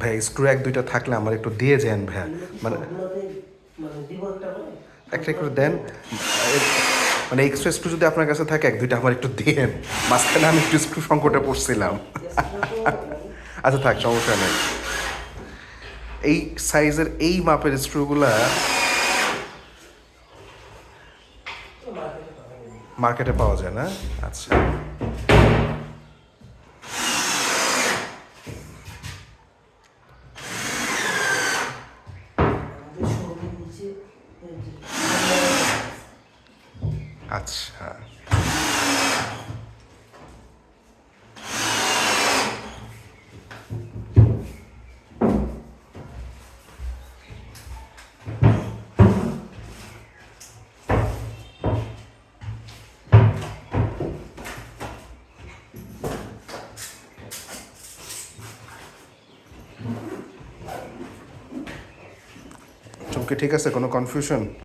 ভাই স্ক্রু এক দুইটা থাকলে আমার একটু দিয়ে যান ভাইয়া, মানে একটা করে দেন, মানে এক্সট্রা স্ক্রু যদি আপনার কাছে থাকে এক দুইটা আমার একটু দেন, মাঝখানে আমি একটু স্ক্রু সংকটে পড়ছিলাম। আচ্ছা থাক, সমস্যা নেই। এই সাইজের এই মাপের স্ক্রুগুলা মার্কেটে পাওয়া যায় না? আচ্ছা আচ্ছা। চমকে ঠিক আছে, কোনো কনফিউশন?